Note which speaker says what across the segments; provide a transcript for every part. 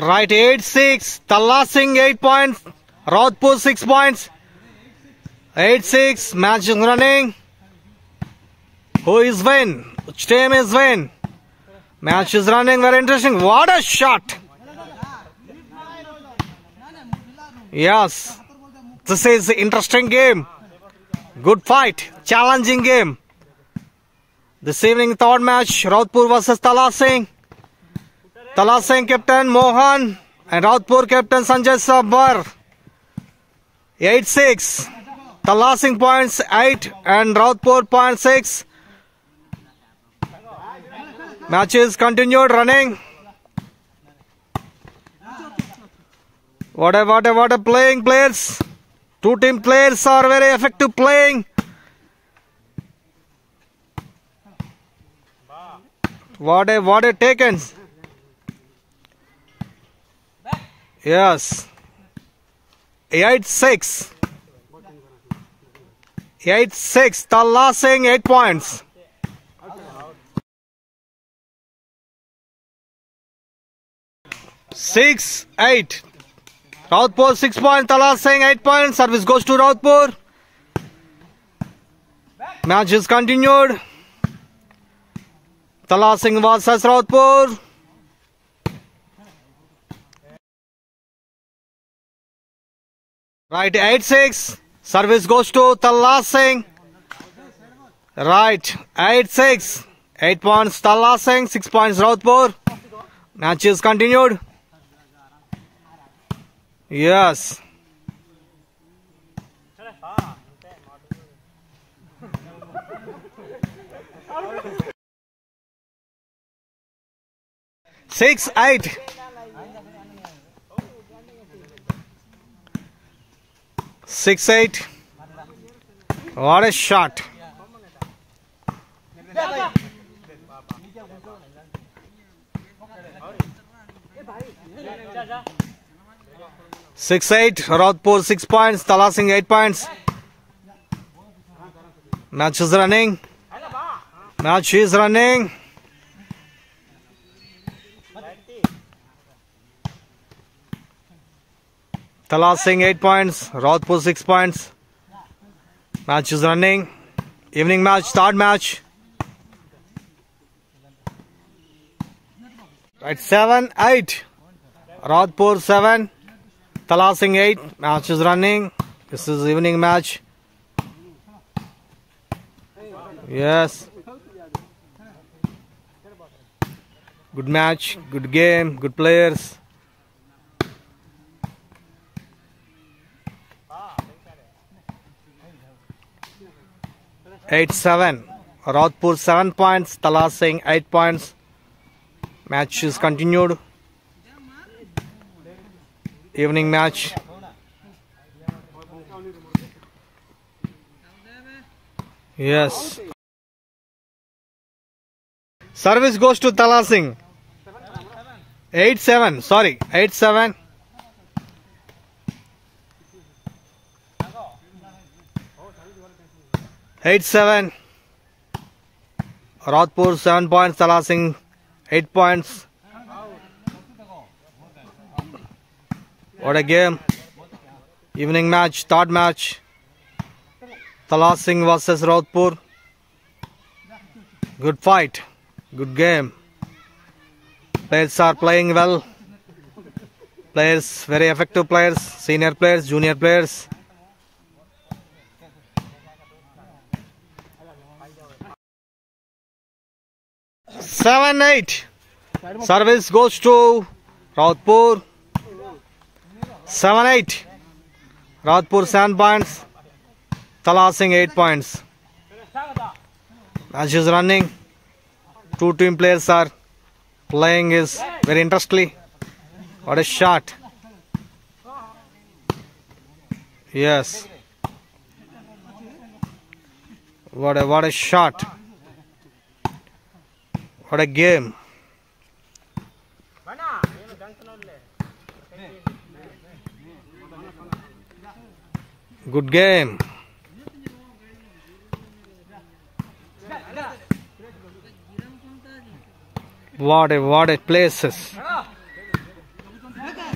Speaker 1: Right, 8-6. Talla Singh 8 points. Rautpur 6 points. 8-6. Match is running. Who is win? Which team is win? Match is running. Very interesting. What a shot! Yes. This is interesting game. Good fight. Challenging game. This evening third match. Rautpur versus Talla Singh. Talla Singh captain Mohan and Rautpur captain Sanjay Sabbar. 8-6. Talla Singh points 8 and Rautpur points 6. Match is continued running. What a playing players. Two team players are very effective playing. What a taken. Yes. 8-6. 8-6. Talla Singh 8 points. Six, 8. Rautpur 6 points. Talla Singh 8 points. Service goes to Rautpur. Match is continued. Talla Singh versus Rautpur. Right, 8-6. Service goes to Talla Singh. Right, 8-6. 8 points Talla Singh, 6 points Rautpur. Match is continued. Yes. Six, 8. 6-8. What a shot. Six, 8. Rautpur 6 points. Talla Singh 8 points. Match is running. Match is running. Talla Singh 8 points. Rautpur 6 points. Match is running. Evening match. Third match. Right, 7-8. Rautpur 7. Talla Singh 8. Match is running. This is evening match. Yes. Good match. Good game. Good players. Eight, 7. Rautpur 7 points. Talla Singh 8 points. Match is continued. Evening match. Yes. Service goes to Talla Singh. 8-7. Sorry. 8-7. Rautpur 7 points. Talla Singh 8 points. What a game. Evening match. Third match. Talla Singh versus Rautpur. Good fight. Good game. Players are playing well. Players, very effective players. Senior players, junior players. Seven, 8. Service goes to Rautpur. 7-8. Rautpur 7 points. Talla Singh 8 points. Match is running. Two team players are playing is very interestingly. What a shot. Yes. What a shot. What a game. Good game. What a places.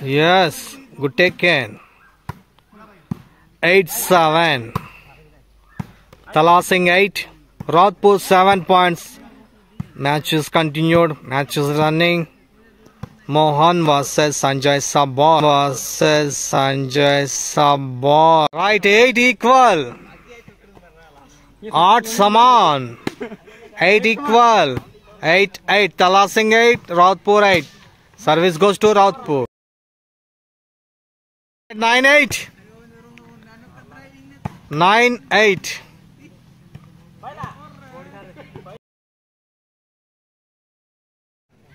Speaker 1: Yes, good taken. 8-7. Tala Singh 8, Rodhpur 7 points. Match is continued. Match is running. Mohan versus Sanjay Sabor. Right, 8 equal. 8 saman. 8 equal. 8-8. Tala Singh 8, Rodhpur 8. Service goes to Rodhpur. 9-8. 9-8.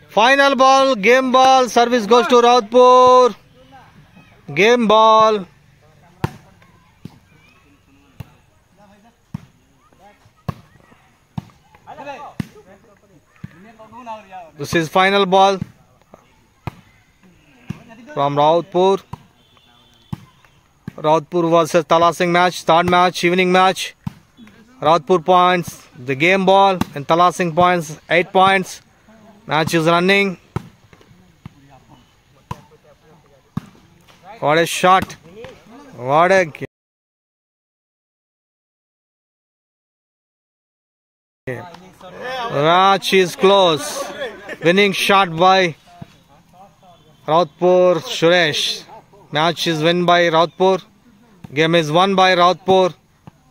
Speaker 1: Final ball, game ball, service goes to Rodhpur. Game ball. This is final ball from Rodhpur. Rodhpur versus Tala Singh match, third match, evening match. Rodhpur points, the game ball, and Tala Singh points, 8 points. Match is running. What a shot. What a game. Match is close. Winning shot by Rodhpur Suresh. Match is won by Rodhpur. Game is won by Rodhpur.